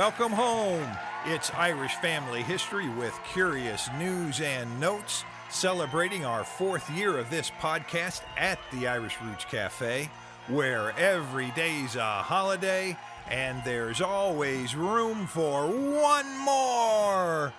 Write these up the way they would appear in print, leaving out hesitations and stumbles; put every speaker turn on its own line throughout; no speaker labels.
welcome home. It's Irish Family History with curious news and notes, celebrating our 4th year of this podcast at the Irish Roots Cafe, where every day's a holiday and there's always room for one more.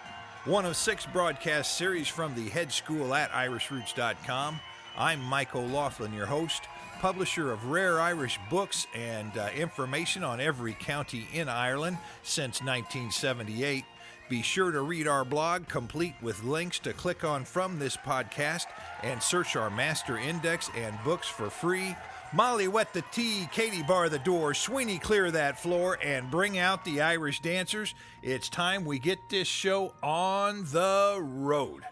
One of 6 broadcast series from the head school at irishroots.com. I'm Mike OLaughlin, your host, publisher of rare Irish books and information on every county in Ireland since 1978. Be sure to read our blog, complete with links to click on from this podcast, and search our master index and books for free. Molly, wet the tea, Katie, bar the door, Sweeney, clear that floor, and bring out the Irish dancers. It's time we get this show on the road.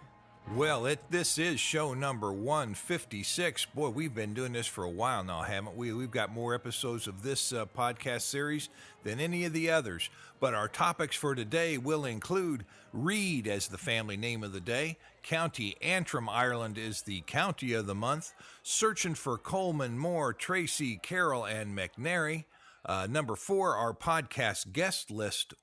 Well, this is show number 156. Boy, we've been doing this for a while now, haven't we? We've got more episodes of this podcast series than any of the others. But our topics for today will include Reid as the family name of the day, County Antrim, Ireland is the county of the month, searching for Colman, Moore, Treacy, Carroll, and McNary. Number 4, our podcast guest list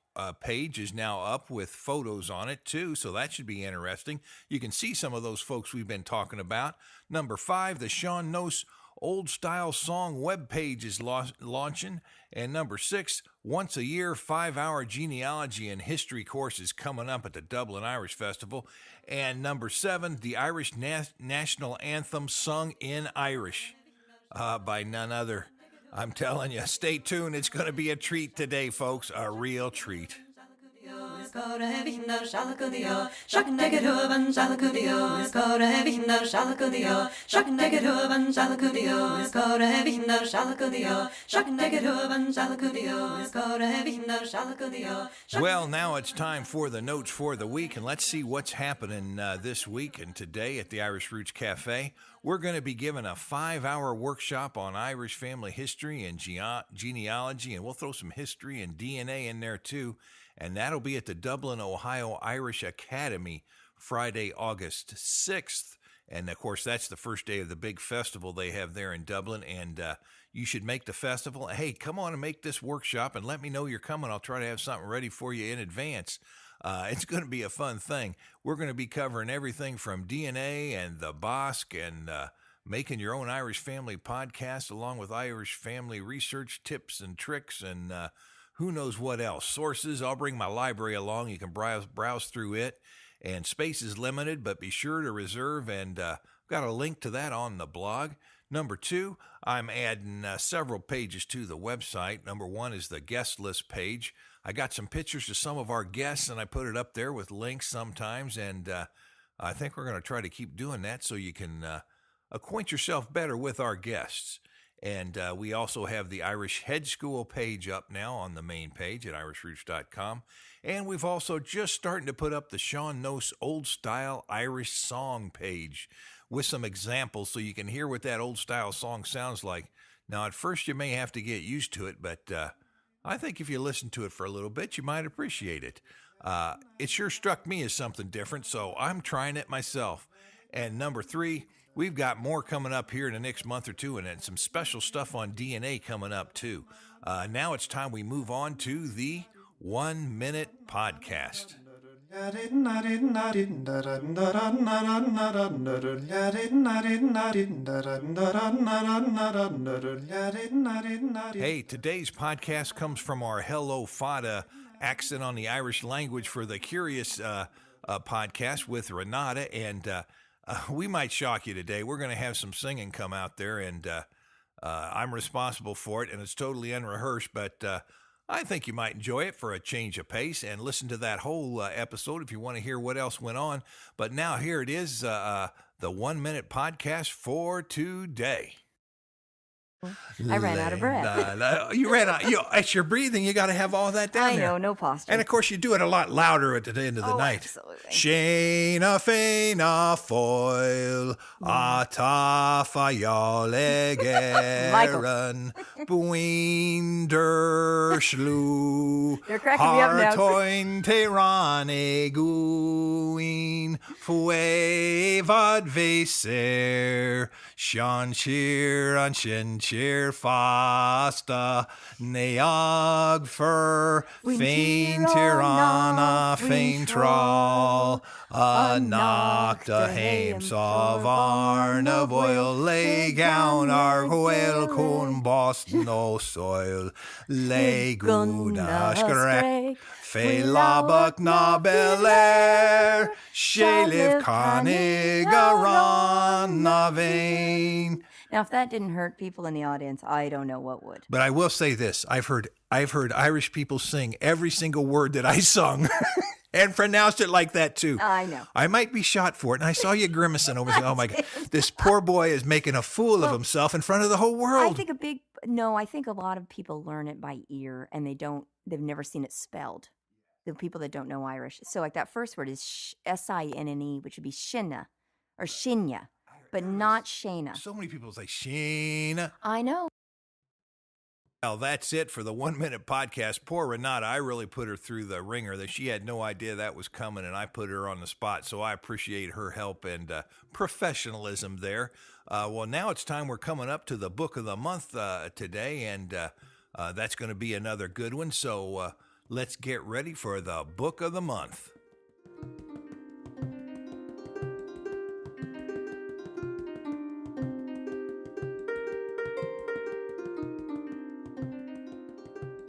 page is now up with photos on it too, so that should be interesting. You can see some of those folks we've been talking about. Number 5, the Sean Nose Old Style Song webpage is launching. And number 6, once a year, 5-hour genealogy and history course is coming up at the Dublin Irish Festival. And number 7, the Irish National Anthem Sung in Irish by none other. I'm telling you, stay tuned. It's going to be a treat today, folks, a real treat. Well, now it's time for the notes for the week, and let's see what's happening this week and today at the Irish Roots Cafe. We're going to be given a 5-hour workshop on Irish family history and genealogy, and we'll throw some history and DNA in there too. And that'll be at the Dublin, Ohio Irish Academy, Friday, August 6th. And, of course, that's the first day of the big festival they have there in Dublin. And you should make the festival. Hey, come on and make this workshop and let me know you're coming. I'll try to have something ready for you in advance. It's going to be a fun thing. We're going to be covering everything from DNA and the Bosque and making your own Irish family podcast, along with Irish family research tips and tricks and who knows what else. Sources, I'll bring my library along. You can browse through it. And space is limited, but be sure to reserve. And got a link to that on the blog. Number 2, I'm adding several pages to the website. Number 1 is the guest list page. I got some pictures of some of our guests, and I put it up there with links sometimes. And I think we're going to try to keep doing that so you can acquaint yourself better with our guests. And we also have the Irish Head School page up now on the main page at irishroots.com. And we've also just starting to put up the Sean Nose Old Style Irish Song page with some examples so you can hear what that old style song sounds like. Now, at first you may have to get used to it, but I think if you listen to it for a little bit, you might appreciate it. It sure struck me as something different, so I'm trying it myself. And number 3, we've got more coming up here in the next month or two, and then some special stuff on DNA coming up too. Now it's time we move on to the 1 Minute Podcast. Hey, today's podcast comes from our Hello Fada accent on the Irish language for the Curious podcast with Renata, and we might shock you today. We're going to have some singing come out there, and I'm responsible for it, and it's totally unrehearsed, but I think you might enjoy it for a change of pace and listen to that whole episode if you want to hear what else went on. But now here it is, the 1 Minute Podcast for today.
I ran out of breath.
You ran out. As you're breathing, you got to have all that down there.
I know, no posture.
And of course, you do it a lot louder at the end of the night.
Absolutely.
Shana feina foil atafa yalegeran buinder shlu
You're cracking me up now.
hartoin terane guin fuevad veser shan shir an shin cheer fasta, neog fur, fain tirana, fain troll, a knock the hames of Arna Boyle, lay gown our whale cone boss no soil, lay guna skrek. Fe labak na belair, she live conig aran na vain.
Now, if that didn't hurt people in the audience, I don't know what would.
But I will say this: I've heard Irish people sing every single word that I sung, and pronounced it like that too.
I know.
I might be shot for it, and I saw you grimacing over. Oh my God, this poor boy is making a fool of himself in front of the whole world.
I think a lot of people learn it by ear, and they've never seen it spelled. The people that don't know Irish. So like that first word is S-I-N-N-E, which would be shinna or shinya, but not shana.
So many people say Sheena.
I know.
Well, that's it for the 1 Minute Podcast. Poor Renata, I really put her through the ringer. That she had no idea that was coming, and I put her on the spot. So I appreciate her help and professionalism there. Well, now it's time. We're coming up to the book of the month today, and that's going to be another good one. So let's get ready for the book of the month.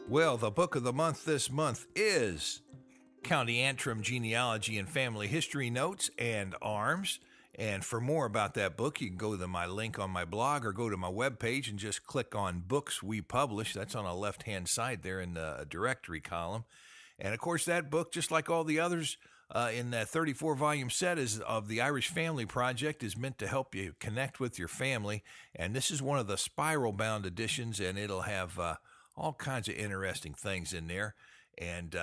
Well, the book of the month this month is County Antrim Genealogy and Family History Notes and Arms. And for more about that book, you can go to my link on my blog or go to my webpage and just click on Books We Publish. That's on the left-hand side there in the directory column. And, of course, that book, just like all the others in that 34-volume set of the Irish Family Project, is meant to help you connect with your family. And this is one of the spiral-bound editions, and it'll have all kinds of interesting things in there. And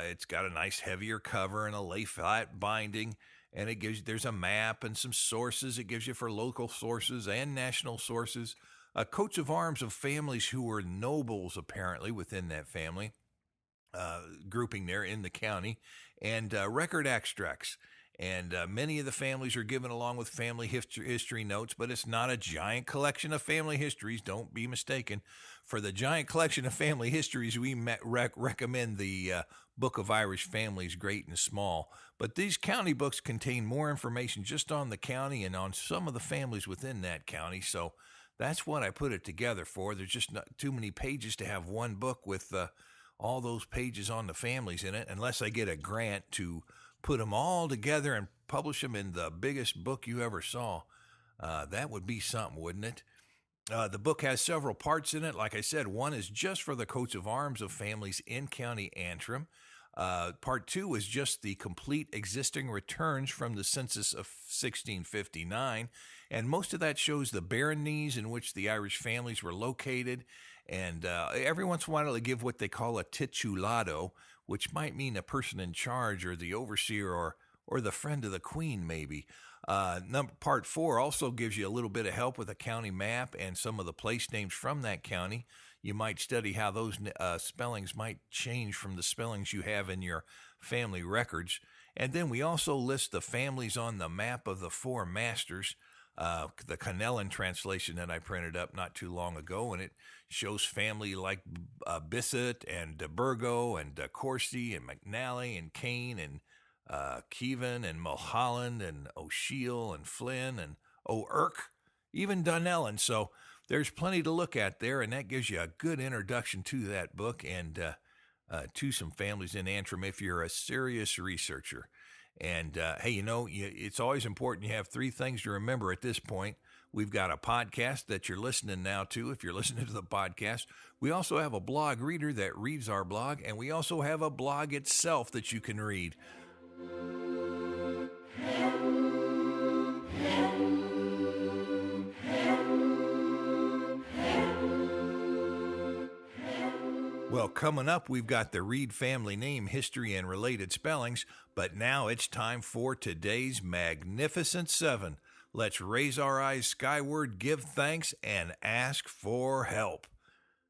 it's got a nice heavier cover and a lay-flat binding. And there's a map and some sources it gives you for local sources and national sources. Coats of arms of families who were nobles, apparently, within that family grouping there in the county. And record extracts. And many of the families are given along with family history notes, but it's not a giant collection of family histories. Don't be mistaken. For the giant collection of family histories, we recommend the Book of Irish Families, Great and Small. But these county books contain more information just on the county and on some of the families within that county. So that's what I put it together for. There's just not too many pages to have one book with all those pages on the families in it, unless I get a grant to put them all together and publish them in the biggest book you ever saw. That would be something, wouldn't it? The book has several parts in it. Like I said, one is just for the coats of arms of families in County Antrim. Part 2 is just the complete existing returns from the census of 1659. And most of that shows the baronies in which the Irish families were located. And every once in a while, they give what they call a titulado, which might mean a person in charge or the overseer or the friend of the queen, maybe. Part 4 also gives you a little bit of help with a county map and some of the place names from that county. You might study how those spellings might change from the spellings you have in your family records. And then we also list the families on the map of the four masters, the Colman translation that I printed up not too long ago, and it shows family like Bissett and Burgo and Corsi and McNally and Kane and Keevan and Mulholland and O'Shiel and Flynn and O'Irk, even Donnellan. So there's plenty to look at there, and that gives you a good introduction to that book and to some families in Antrim if you're a serious researcher. And, hey, it's always important you have three things to remember at this point. We've got a podcast that you're listening now to, if you're listening to the podcast. We also have a blog reader that reads our blog, and we also have a blog itself that you can read. Well, coming up, we've got the Reid family name, history, and related spellings, but now it's time for today's Magnificent Seven. Let's raise our eyes skyward, give thanks, and ask for help.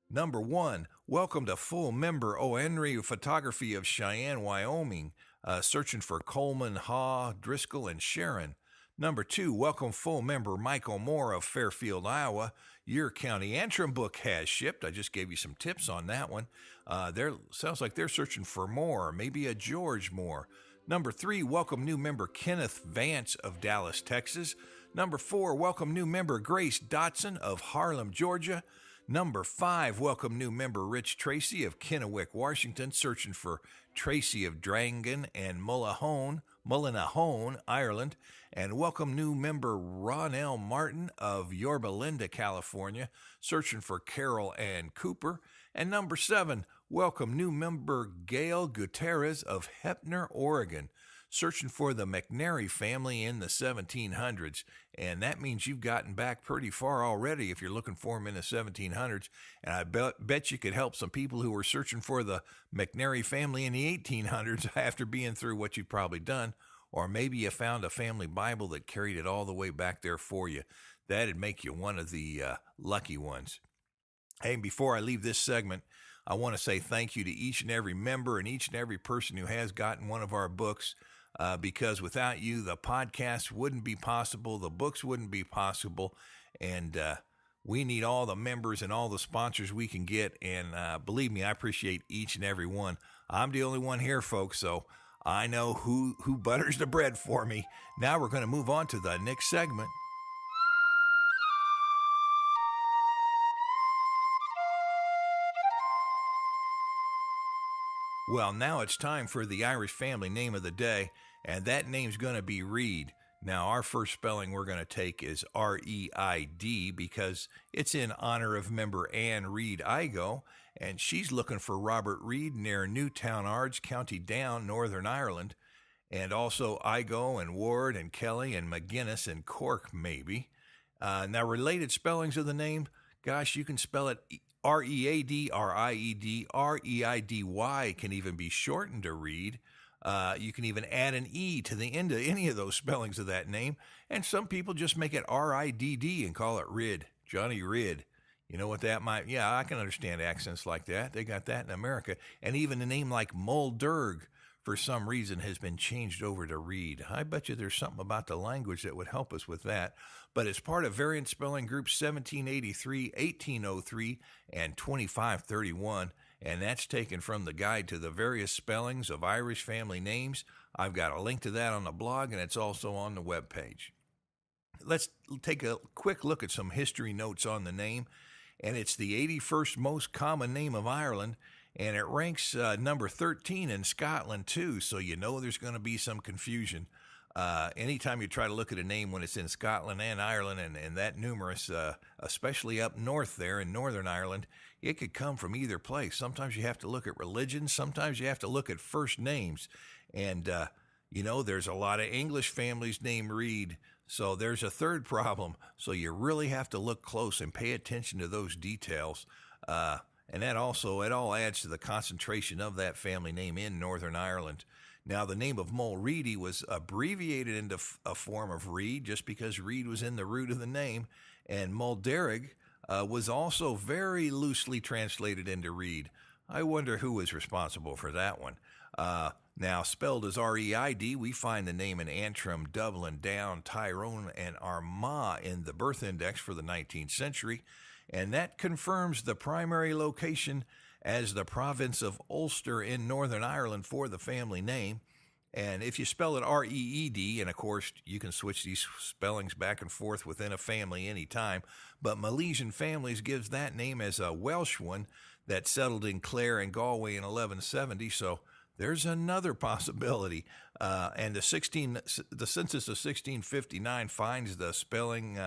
Number 1, welcome to full member O.Henry Photography of Cheyenne, Wyoming, searching for Colman, Haw, Driscoll, and Sharon. Number 2, welcome full member Michael Moore of Fairfield, Iowa. Your county Antrim book has shipped. I just gave you some tips on that one. Sounds like they're searching for more, maybe a George Moore. Number 3, welcome new member Kenneth Vance of Dallas, Texas. Number 4, welcome new member Grace Dotson of Harlem, Georgia. Number 5, welcome new member Rich Treacy of Kennewick, Washington, searching for Treacy of Drangan and Mullinahone, Ireland. And welcome new member Ronell Martin of Yorba Linda, California, searching for Carroll and Cooper. And number 7, welcome new member Gail Gutierrez of Heppner, Oregon, searching for the McNary family in the 1700s. And that means you've gotten back pretty far already if you're looking for them in the 1700s. And I bet you could help some people who were searching for the McNary family in the 1800s after being through what you've probably done. Or maybe you found a family Bible that carried it all the way back there for you. That'd make you one of the lucky ones. Hey, before I leave this segment, I want to say thank you to each and every member and each and every person who has gotten one of our books. Because without you, the podcast wouldn't be possible, the books wouldn't be possible, and we need all the members and all the sponsors we can get, and believe me, I appreciate each and every one. I'm the only one here, folks, so I know who butters the bread for me. Now we're going to move on to the next segment. Well, now it's time for the Irish family name of the day, and that name's going to be Reid. Now, our first spelling we're going to take is R-E-I-D because it's in honor of member Anne Reid Igo, and she's looking for Robert Reid near Newtown Ards, County Down, Northern Ireland, and also Igo and Ward and Kelly and McGuinness and Cork, maybe. Now, related spellings of the name, gosh, you can spell it R-E-A-D, R-I-E-D, R-E-I-D-Y can even be shortened to Reid. You can even add an E to the end of any of those spellings of that name. And some people just make it R-I-D-D and call it Rid, Johnny Rid. You know what that might... Yeah, I can understand accents like that. They got that in America. And even a name like Mulderg, for some reason, has been changed over to Reid. I bet you there's something about the language that would help us with that. But it's part of variant spelling groups 1783, 1803, and 2531. And that's taken from the Guide to the Various Spellings of Irish Family Names. I've got a link to that on the blog, and it's also on the webpage. Let's take a quick look at some history notes on the name. And it's the 81st most common name of Ireland, and it ranks number 13 in Scotland, too, so you know there's going to be some confusion. Anytime you try to look at a name when it's in Scotland and Ireland and that numerous, especially up north there in Northern Ireland, it could come from either place. Sometimes you have to look at religion. Sometimes you have to look at first names. And, there's a lot of English families named Reid. So there's a third problem. So you really have to look close and pay attention to those details. And that also, it all adds to the concentration of that family name in Northern Ireland. Now, the name of Mulready was abbreviated into a form of Reid just because Reid was in the root of the name, and Mulderig was also very loosely translated into Reid. I wonder who was responsible for that one. Now, spelled as R-E-I-D, we find the name in Antrim, Dublin, Down, Tyrone, and Armagh in the birth index for the 19th century, and that confirms the primary location as the province of Ulster in Northern Ireland for the family name. And if you spell it R-E-E-D, and of course you can switch these spellings back and forth within a family anytime, but Milesian Families gives that name as a Welsh one that settled in Clare and Galway in 1170, so there's another possibility. And the census of 1659 finds the spelling,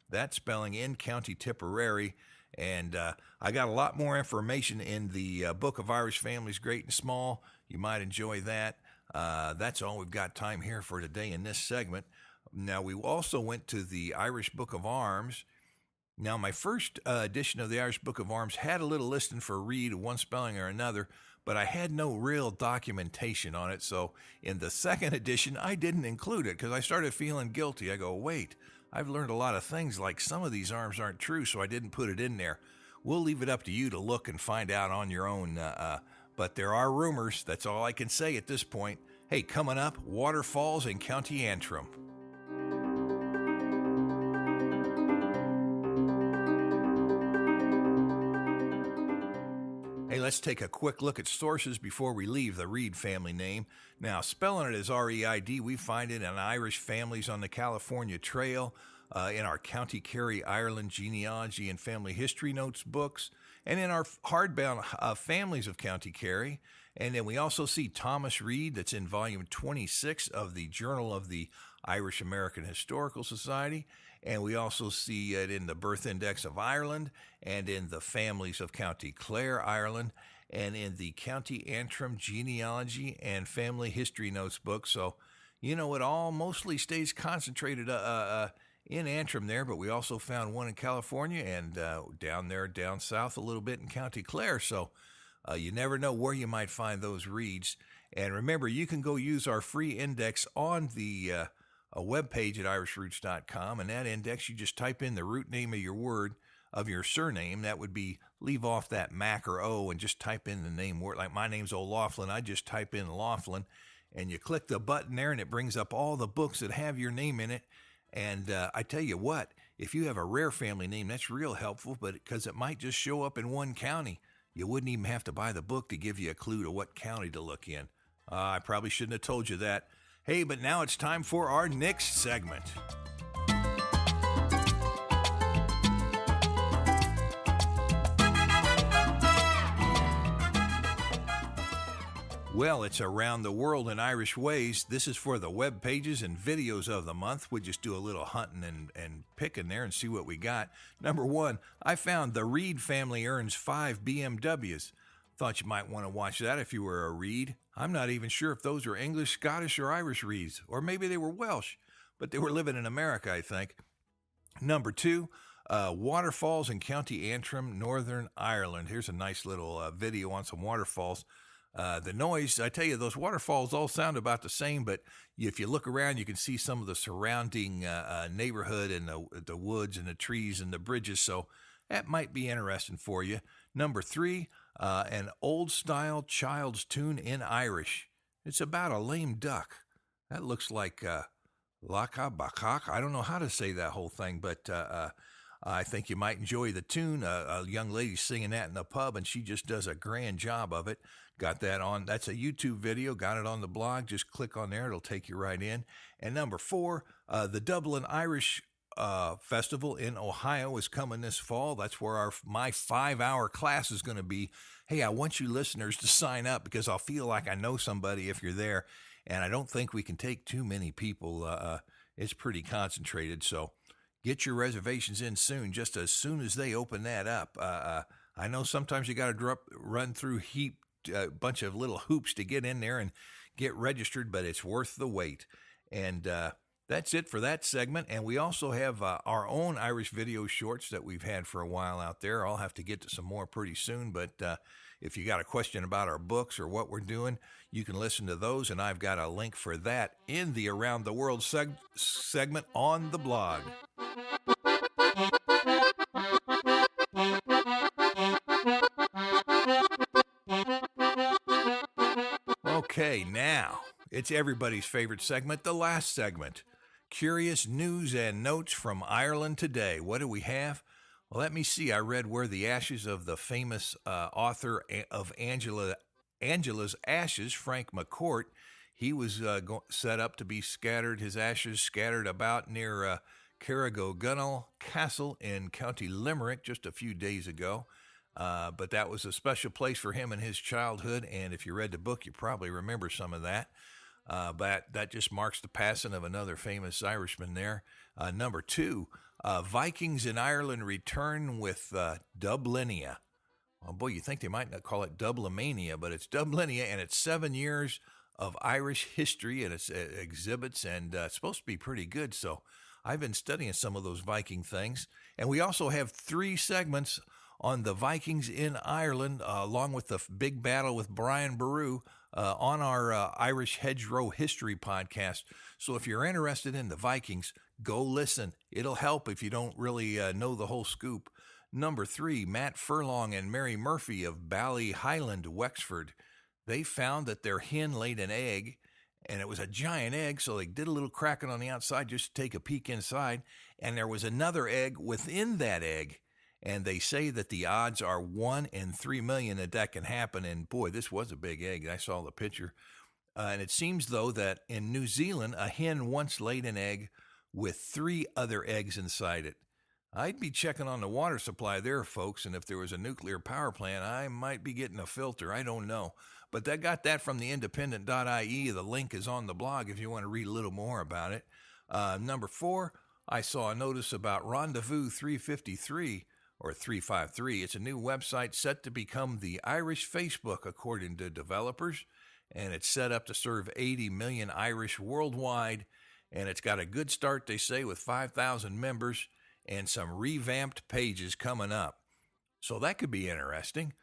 that spelling in County Tipperary. And I got a lot more information in the Book of Irish Families, Great and Small. You might enjoy that. That's all we've got time here for today in this segment. Now, we also went to the Irish Book of Arms. Now, my first edition of the Irish Book of Arms had a little listing for Reid, one spelling or another, but I had no real documentation on it. So in the second edition, I didn't include it because I started feeling guilty. I go, wait, I've learned a lot of things, like some of these arms aren't true, so I didn't put it in there. We'll leave it up to you to look and find out on your own. But there are rumors. That's all I can say at this point. Hey, coming up, waterfalls in County Antrim. let's take a quick look at sources before we leave the Reid family name. Now, spelling it as R-E-I-D, we find it in Irish Families on the California Trail, in our County Kerry, Ireland Genealogy and Family History Notes books, and in our hardbound Families of County Kerry. And then we also see Thomas Reid, that's in volume 26 of the Journal of the Irish American Historical Society. And we also see it in the Birth Index of Ireland and in the Families of County Clare, Ireland, and in the County Antrim Genealogy and Family History Notes book. So, it all mostly stays concentrated in Antrim there, but we also found one in California and down south a little bit in County Clare. So you never know where you might find those reads. And remember, you can go use our free index on the a webpage at irishroots.com, and that index, you just type in the root name of your word, of your surname. That would be, leave off that Mac or O and just type in the name word. Like my name's OLaughlin, I just type in Laughlin, and you click the button there, and it brings up all the books that have your name in it. And I tell you what, if you have a rare family name, that's real helpful, but because it might just show up in one county. You wouldn't even have to buy the book to give you a clue to what county to look in. I probably shouldn't have told you that. Hey, but now it's time for our next segment. Well, it's Around the World in Irish Ways. This is for the web pages and videos of the month. We just do a little hunting and picking there and see what we got. Number 1, I found the Reid family earns 5 BMWs. Thought you might want to watch that if you were a Reid. I'm not even sure if those were English, Scottish, or Irish Reids, or maybe they were Welsh, but they were living in America, I think. Number 2, waterfalls in County Antrim, Northern Ireland. Here's a nice little video on some waterfalls. The noise, I tell you, those waterfalls all sound about the same, but if you look around, you can see some of the surrounding neighborhood and the woods and the trees and the bridges, so that might be interesting for you. Number 3, an old-style child's tune in Irish. It's about a lame duck. That looks like Laka Bakak. I don't know how to say that whole thing, but I think you might enjoy the tune. A young lady singing that in the pub, and she just does a grand job of it. Got that on. That's a YouTube video. Got it on the blog. Just click on there. It'll take you right in. And number 4, the Dublin Irish Festival in Ohio is coming this fall. That's where my 5-hour class is going to be. Hey, I want you listeners to sign up because I'll feel like I know somebody if you're there. And I don't think we can take too many people. It's pretty concentrated. So get your reservations in soon, just as soon as they open that up. I know sometimes you got to run through a bunch of little hoops to get in there and get registered, but it's worth the wait. And that's it for that segment. And we also have our own Irish video shorts that we've had for a while out there. I'll have to get to some more pretty soon, but if you got a question about our books or what we're doing, you can listen to those, and I've got a link for that in the Around the World segment on the blog. Okay, now it's everybody's favorite segment, the last segment. Curious news and notes from Ireland today. What do we have? Well, let me see. I read where the ashes of the famous author of Angela's Ashes, Frank McCourt, he was set up to be scattered, his ashes scattered about near Carroll Castle in County Limerick just a few days ago. But that was a special place for him in his childhood, and if you read the book, you probably remember some of that. But that just marks the passing of another famous Irishman there. Number 2, Vikings in Ireland return with Dublinia. Oh boy, you think they might not call it Dublimania, but it's Dublinia, and it's 7 years of Irish history, and it's exhibits, and it's supposed to be pretty good. So I've been studying some of those Viking things. And we also have 3 segments on the Vikings in Ireland, along with the big battle with Brian Boru on our Irish Hedgerow History podcast. So if you're interested in the Vikings, go listen. It'll help if you don't really know the whole scoop. Number 3, Matt Furlong and Mary Murphy of Ballyhighland, Wexford. They found that their hen laid an egg, and it was a giant egg, so they did a little cracking on the outside just to take a peek inside, and there was another egg within that egg. And they say that the odds are 1 in 3 million that can happen. And boy, this was a big egg. I saw the picture. And it seems, though, that in New Zealand, a hen once laid an egg with 3 other eggs inside it. I'd be checking on the water supply there, folks, and if there was a nuclear power plant, I might be getting a filter. I don't know. But I got that from the independent.ie. The link is on the blog if you want to read a little more about it. Number 4, I saw a notice about Rendezvous 353 or 353. It's a new website set to become the Irish Facebook, according to developers, and it's set up to serve 80 million Irish worldwide, and it's got a good start, they say, with 5,000 members and some revamped pages coming up. So that could be interesting.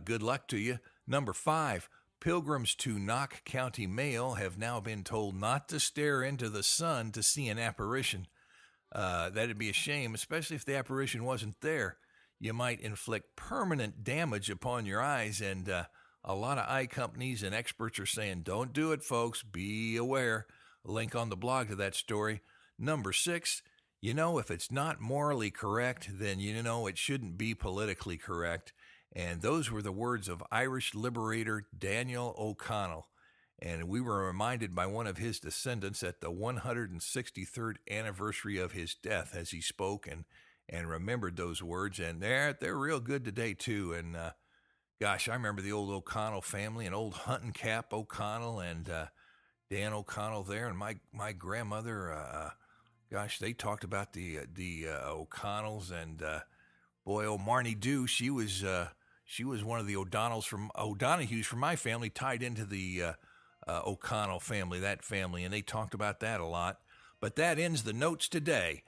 Good luck to you. Number 5, pilgrims to Knock County Mayo have now been told not to stare into the sun to see an apparition. That'd be a shame, especially if the apparition wasn't there. You might inflict permanent damage upon your eyes, and a lot of eye companies and experts are saying, don't do it, folks. Be aware. Link on the blog to that story. Number 6, if it's not morally correct, then it shouldn't be politically correct. And those were the words of Irish liberator Daniel O'Connell. And we were reminded by one of his descendants at the 163rd anniversary of his death as he spoke and remembered those words. And they're real good today, too. And gosh, I remember the old O'Connell family and old Hunting Cap O'Connell and Dan O'Connell there. And my grandmother, gosh, they talked about the O'Connells. And boy, old Marnie Dew, she was one of the O'Donohues from my family, tied into the O'Connell family, that family, and they talked about that a lot. But that ends the notes today.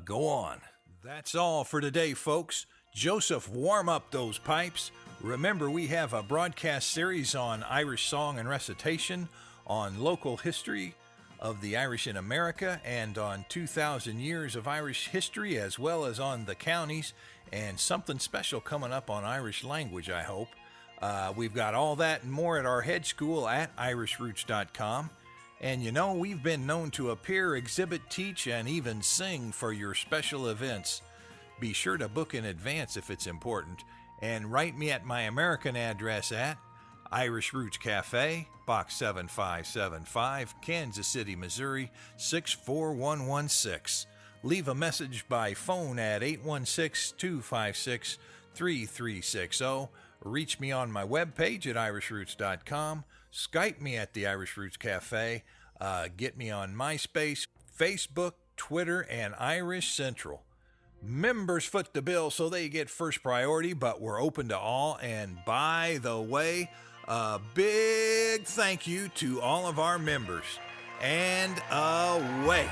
Go on. That's all for today, folks. Joseph, warm up those pipes. Remember, we have a broadcast series on Irish song and recitation, on local history of the Irish in America, and on 2,000 years of Irish history, as well as on the counties, and something special coming up on Irish language, I hope. We've got all that and more at our head school at irishroots.com. And we've been known to appear, exhibit, teach, and even sing for your special events. Be sure to book in advance if it's important. And write me at my American address at Irish Roots Cafe, Box 7575, Kansas City, Missouri, 64116. Leave a message by phone at 816-256-3360. Reach me on my webpage at irishroots.com. Skype me at the Irish Roots Cafe. Get me on MySpace, Facebook, Twitter, and Irish Central. Members foot the bill, so they get first priority, but we're open to all. And by the way, a big thank you to all of our members. And away.